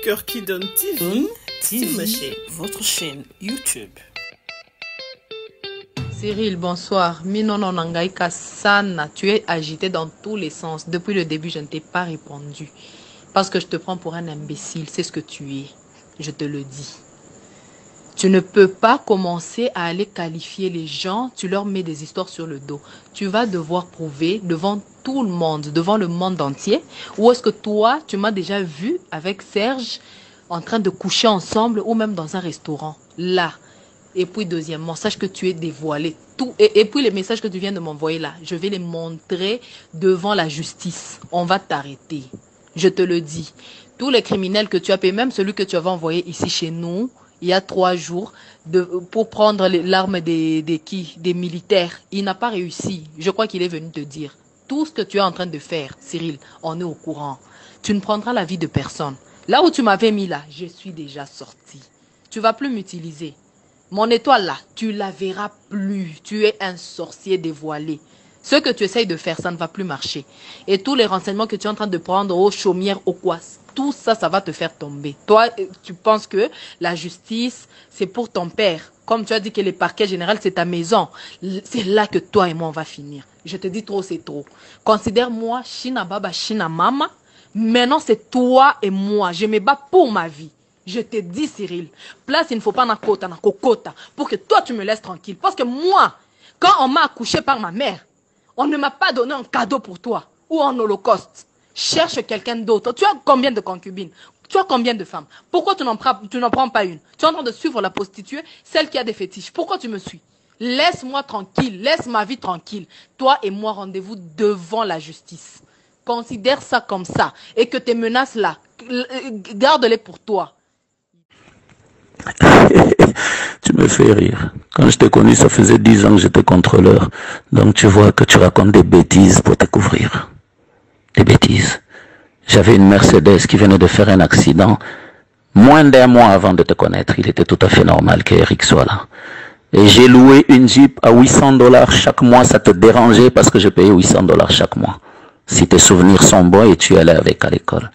Cœur qui donne TV, TV, votre chaîne YouTube. Cyril, bonsoir. Minono Nangaika Sana, tu es agité dans tous les sens. Depuis le début, je ne t'ai pas répondu. Parce que je te prends pour un imbécile, c'est ce que tu es. Je te le dis. Tu ne peux pas commencer à aller qualifier les gens, tu leur mets des histoires sur le dos. Tu vas devoir prouver devant tout le monde, devant le monde entier, ou est-ce que toi, tu m'as déjà vu avec Serge en train de coucher ensemble ou même dans un restaurant, là. Et puis deuxièmement, sache que tu es dévoilé. Tout, et puis les messages que tu viens de m'envoyer là, je vais les montrer devant la justice. On va t'arrêter. Je te le dis. Tous les criminels que tu as payés, même celui que tu avais envoyé ici chez nous, il y a 3 jours, pour prendre l'arme des militaires. Il n'a pas réussi. Je crois qu'il est venu te dire. Tout ce que tu es en train de faire, Cyril, on est au courant. Tu ne prendras la vie de personne. Là où tu m'avais mis là, je suis déjà sorti. Tu ne vas plus m'utiliser. Mon étoile là, tu la verras plus. Tu es un sorcier dévoilé. Ce que tu essayes de faire, ça ne va plus marcher. Et tous les renseignements que tu es en train de prendre aux chaumières, aux quoi, tout ça, ça va te faire tomber. Toi, tu penses que la justice, c'est pour ton père. Comme tu as dit que le parquet général, c'est ta maison. C'est là que toi et moi, on va finir. Je te dis trop, c'est trop. Considère-moi Shina Baba, Shina Mama. Maintenant, c'est toi et moi. Je me bats pour ma vie. Je te dis, Cyril, place, il ne faut pas na kota, pour que toi, tu me laisses tranquille. Parce que moi, quand on m'a accouché par ma mère, on ne m'a pas donné un cadeau pour toi ou en holocauste. Cherche quelqu'un d'autre. Tu as combien de concubines? Tu as combien de femmes? Pourquoi tu n'en prends pas une? Tu es en train de suivre la prostituée, celle qui a des fétiches. Pourquoi tu me suis? Laisse-moi tranquille, laisse ma vie tranquille. Toi et moi, rendez-vous devant la justice. Considère ça comme ça. Et que tes menaces là, garde-les pour toi. Tu me fais rire. Quand je t'ai connu, ça faisait 10 ans que j'étais contrôleur. Donc tu vois que tu racontes des bêtises pour te couvrir. Des bêtises. J'avais une Mercedes qui venait de faire un accident moins d'1 mois avant de te connaître. Il était tout à fait normal qu'Eric soit là. Et j'ai loué une Jeep à $800 chaque mois. Ça te dérangeait parce que je payais $800 chaque mois. Si tes souvenirs sont bons et tu allais avec à l'école.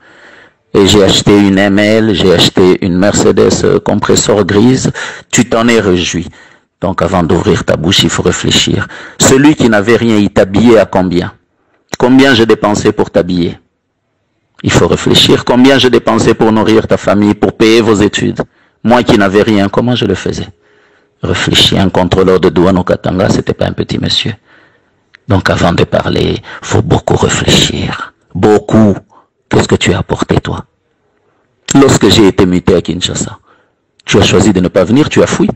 Et j'ai acheté une ML, j'ai acheté une Mercedes compresseur grise. Tu t'en es réjoui. Donc avant d'ouvrir ta bouche, il faut réfléchir. Celui qui n'avait rien, il t'habillait à combien? Combien j'ai dépensé pour t'habiller? Il faut réfléchir. Combien j'ai dépensé pour nourrir ta famille, pour payer vos études? Moi qui n'avais rien, comment je le faisais? Réfléchis. Un contrôleur de douane au Katanga, c'était pas un petit monsieur. Donc avant de parler, faut beaucoup réfléchir. Beaucoup. Qu'est-ce que tu as apporté, toi? Lorsque j'ai été muté à Kinshasa, tu as choisi de ne pas venir, tu as fui.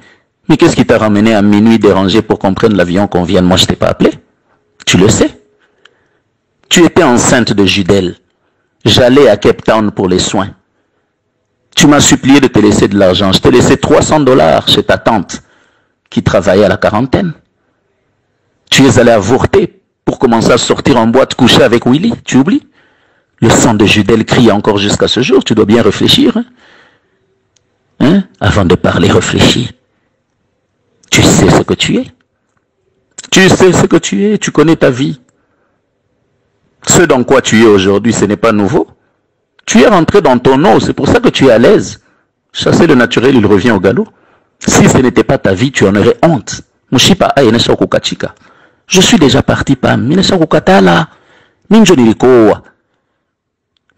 Mais qu'est-ce qui t'a ramené à minuit dérangé pour qu'on prenne l'avion qu'on vienne? Moi, je t'ai pas appelé. Tu le sais. Tu étais enceinte de Judel. J'allais à Cape Town pour les soins. Tu m'as supplié de te laisser de l'argent. Je t'ai laissé $300 chez ta tante qui travaillait à la quarantaine. Tu es allé avorter pour commencer à sortir en boîte coucher avec Willy. Tu oublies? Le sang de Judel crie encore jusqu'à ce jour. Tu dois bien réfléchir. Hein? Avant de parler, réfléchis. Tu sais ce que tu es. Tu sais ce que tu es. Tu connais ta vie. Ce dans quoi tu es aujourd'hui, ce n'est pas nouveau. Tu es rentré dans ton eau. C'est pour ça que tu es à l'aise. Chasser le naturel, il revient au galop. Si ce n'était pas ta vie, tu en aurais honte. Je suis déjà parti, Pam.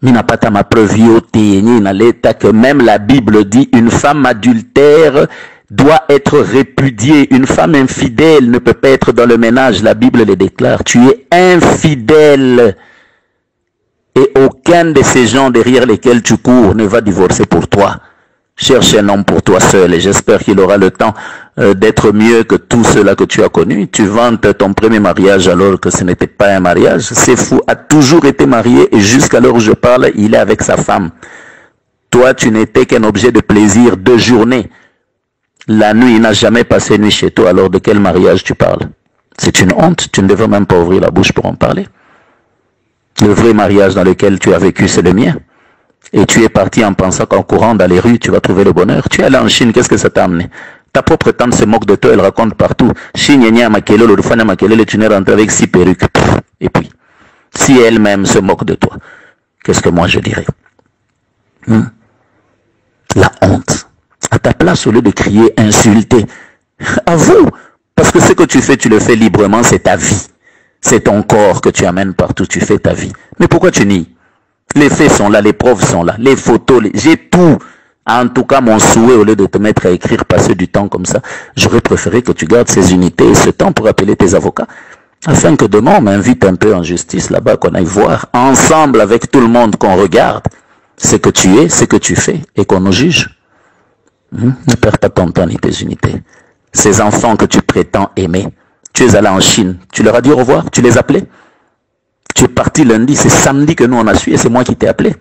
Minapata ma preuve que même la Bible dit une femme adultère doit être répudiée. Une femme infidèle ne peut pas être dans le ménage. La Bible le déclare. Tu es infidèle. Et aucun de ces gens derrière lesquels tu cours ne va divorcer pour toi. Cherche un homme pour toi seul et j'espère qu'il aura le temps d'être mieux que tous ceux-là que tu as connus. Tu vantes ton premier mariage alors que ce n'était pas un mariage. C'est fou, a toujours été marié et jusqu'à l'heure où je parle, il est avec sa femme. Toi, tu n'étais qu'un objet de plaisir de journée. La nuit, il n'a jamais passé nuit chez toi. Alors de quel mariage tu parles? C'est une honte, tu ne devrais même pas ouvrir la bouche pour en parler. Le vrai mariage dans lequel tu as vécu, c'est le mien. Et tu es parti en pensant qu'en courant dans les rues, tu vas trouver le bonheur. Tu es allé en Chine, qu'est-ce que ça t'a amené? Ta propre tante se moque de toi, elle raconte partout. Chine, tu n'es rentré avec 6 perruques. Et puis, si elle-même se moque de toi, qu'est-ce que moi je dirais? La honte. À ta place, au lieu de crier, insulter, avoue. Parce que ce que tu fais, tu le fais librement, c'est ta vie. C'est ton corps que tu amènes partout, tu fais ta vie. Mais pourquoi tu nies? Les faits sont là, les preuves sont là, les photos, j'ai tout. En tout cas, mon souhait, au lieu de te mettre à écrire, passer du temps comme ça, j'aurais préféré que tu gardes ces unités et ce temps pour appeler tes avocats, afin que demain, on m'invite un peu en justice là-bas, qu'on aille voir ensemble avec tout le monde, qu'on regarde ce que tu es, ce que tu fais, et qu'on nous juge. Ne perds pas ton temps ni tes unités. Ces enfants que tu prétends aimer, tu es allé en Chine, tu leur as dit au revoir, tu les appelais. Tu es parti lundi, c'est samedi que nous on a su et c'est moi qui t'ai appelé.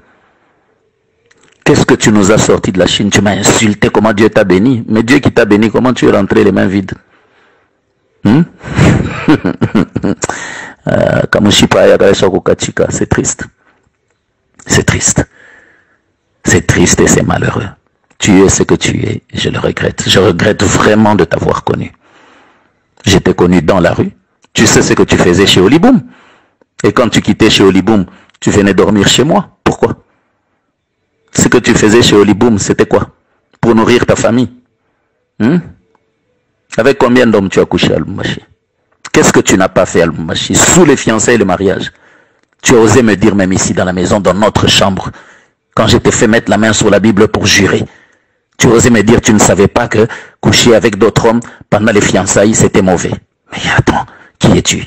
Qu'est-ce que tu nous as sorti de la Chine? Tu m'as insulté, comment Dieu t'a béni. Mais Dieu qui t'a béni, comment tu es rentré les mains vides? C'est triste. C'est triste. C'est triste et c'est malheureux. Tu es ce que tu es, et je le regrette. Je regrette vraiment de t'avoir connu. Je t'ai connu dans la rue. Tu sais ce que tu faisais chez Oliboum. Et quand tu quittais chez Oliboum, tu venais dormir chez moi. Pourquoi? Ce que tu faisais chez Oliboum, c'était quoi? Pour nourrir ta famille. Avec combien d'hommes tu as couché à Lubumbashi? Qu'est-ce que tu n'as pas fait à Lubumbashi? Sous les fiançailles et le mariage. Tu as osé me dire même ici dans la maison, dans notre chambre, quand je t'ai fait mettre la main sur la Bible pour jurer, tu as osé me dire tu ne savais pas que coucher avec d'autres hommes pendant les fiançailles, c'était mauvais. Mais attends, qui es-tu?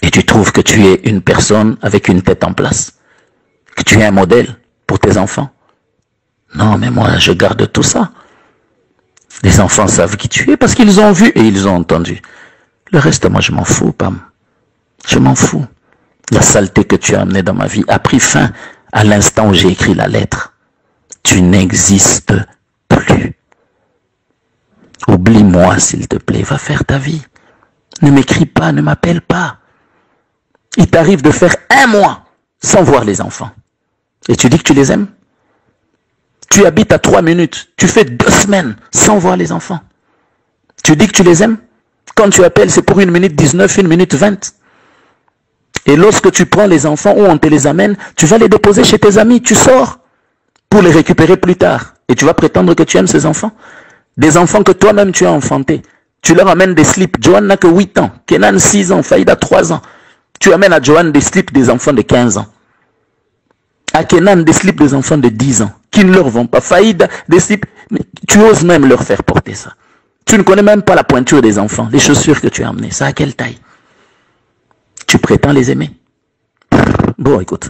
Et tu trouves que tu es une personne avec une tête en place? Que tu es un modèle pour tes enfants? Non, mais moi, je garde tout ça. Les enfants savent qui tu es parce qu'ils ont vu et ils ont entendu. Le reste, moi, je m'en fous, Pam. Je m'en fous. La saleté que tu as amenée dans ma vie a pris fin à l'instant où j'ai écrit la lettre. Tu n'existes plus. Oublie-moi, s'il te plaît. Va faire ta vie. Ne m'écris pas, ne m'appelle pas. Il t'arrive de faire 1 mois sans voir les enfants. Et tu dis que tu les aimes? Tu habites à 3 minutes. Tu fais 2 semaines sans voir les enfants. Tu dis que tu les aimes? Quand tu appelles, c'est pour 1 minute 19, 1 minute 20. Et lorsque tu prends les enfants ou on te les amène, tu vas les déposer chez tes amis. Tu sors pour les récupérer plus tard. Et tu vas prétendre que tu aimes ces enfants. Des enfants que toi-même tu as enfantés. Tu leur amènes des slips. Johan n'a que 8 ans. Kenan 6 ans. Faïda 3 ans. Tu amènes à Johan des slips des enfants de 15 ans. À Kenan des slips des enfants de 10 ans. Qui ne leur vont pas. Faïda des slips. Mais tu oses même leur faire porter ça. Tu ne connais même pas la pointure des enfants. Les chaussures que tu as amenées. Ça à quelle taille? Tu prétends les aimer? Bon, écoute.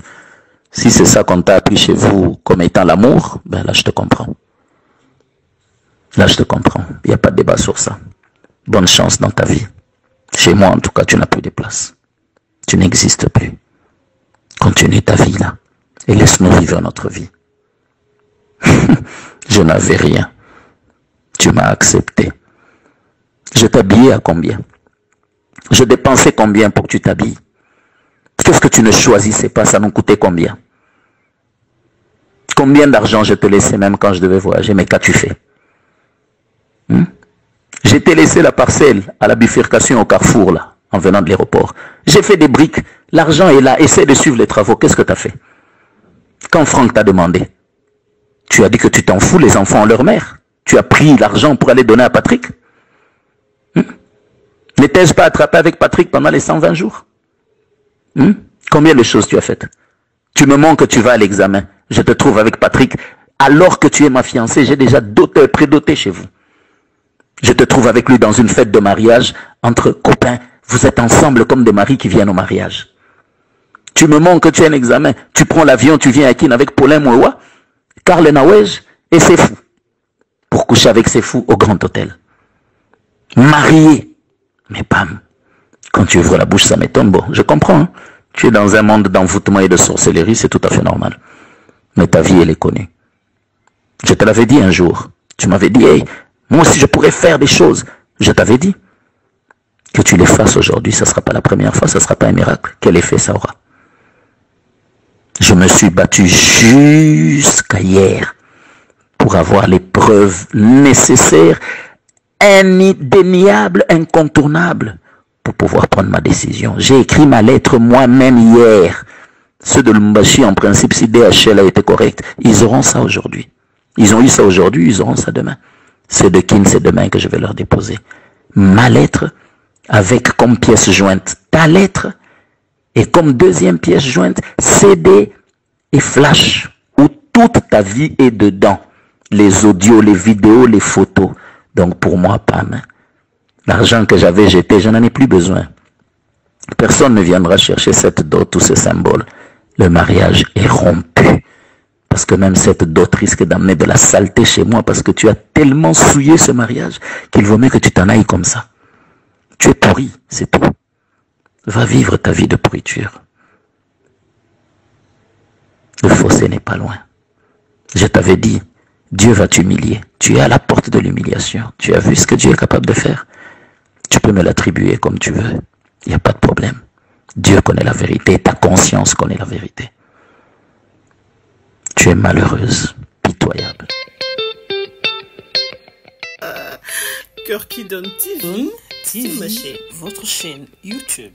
Si c'est ça qu'on t'a appris chez vous comme étant l'amour, ben là je te comprends. Là je te comprends. Il n'y a pas de débat sur ça. Bonne chance dans ta vie. Chez moi en tout cas, tu n'as plus de place. Tu n'existes plus. Continue ta vie là. Et laisse-nous vivre notre vie. Je n'avais rien. Tu m'as accepté. Je t'habillais à combien? Je dépensais combien pour que tu t'habilles? Qu'est-ce que tu ne choisissais pas? Ça nous coûtait combien? Combien d'argent je te laissais même quand je devais voyager? Mais qu'as-tu fait? J'ai t'ai laissé la parcelle à la bifurcation au carrefour là, en venant de l'aéroport. J'ai fait des briques. L'argent est là. Essaie de suivre les travaux. Qu'est-ce que tu as fait? Quand Franck t'a demandé, tu as dit que tu t'en fous, les enfants ont leur mère. Tu as pris l'argent pour aller donner à Patrick. N'étais-je pas attrapé avec Patrick pendant les 120 jours? Combien de choses tu as faites? Tu me montres que tu vas à l'examen. Je te trouve avec Patrick. Alors que tu es ma fiancée, j'ai déjà prédoté chez vous. Je te trouve avec lui dans une fête de mariage entre copains. Vous êtes ensemble comme des maris qui viennent au mariage. Tu me montres que tu as un examen. Tu prends l'avion, tu viens à Kin avec Paulin Mouewa, Karl Nawej et c'est fou. Pour coucher avec ces fous au Grand Hôtel. Marié. Mais bam, quand tu ouvres la bouche, ça m'étonne. Bon, je comprends. Hein? Tu es dans un monde d'envoûtement et de sorcellerie, c'est tout à fait normal. Mais ta vie, elle est connue. Je te l'avais dit un jour. Tu m'avais dit, hey, moi aussi je pourrais faire des choses. Je t'avais dit. Que tu les fasses aujourd'hui, ça ne sera pas la première fois, ça ne sera pas un miracle. Quel effet ça aura? Je me suis battu jusqu'à hier pour avoir les preuves nécessaires, indéniables, incontournables, pour pouvoir prendre ma décision. J'ai écrit ma lettre moi-même hier. Ceux de Lumbashi, en principe, si DHL a été correct, ils auront ça aujourd'hui. Ils ont eu ça aujourd'hui, ils auront ça demain. C'est de Kin, c'est demain que je vais leur déposer. Ma lettre, avec comme pièce jointe ta lettre, et comme deuxième pièce jointe, CD et flash, où toute ta vie est dedans. Les audios, les vidéos, les photos. Donc pour moi, Pam, l'argent que j'avais jeté, je n'en ai plus besoin. Personne ne viendra chercher cette dot ou ce symbole. Le mariage est rompu. Parce que même cette dot risque d'amener de la saleté chez moi parce que tu as tellement souillé ce mariage qu'il vaut mieux que tu t'en ailles comme ça. Tu es pourri, c'est tout. Va vivre ta vie de pourriture. Le fossé n'est pas loin. Je t'avais dit, Dieu va t'humilier. Tu es à la porte de l'humiliation. Tu as vu ce que Dieu est capable de faire? Tu peux me l'attribuer comme tu veux. Il n'y a pas de problème. Dieu connaît la vérité. Ta conscience connaît la vérité. Tu es malheureuse, pitoyable. Cœur qui donne TV. TV, votre chaîne YouTube.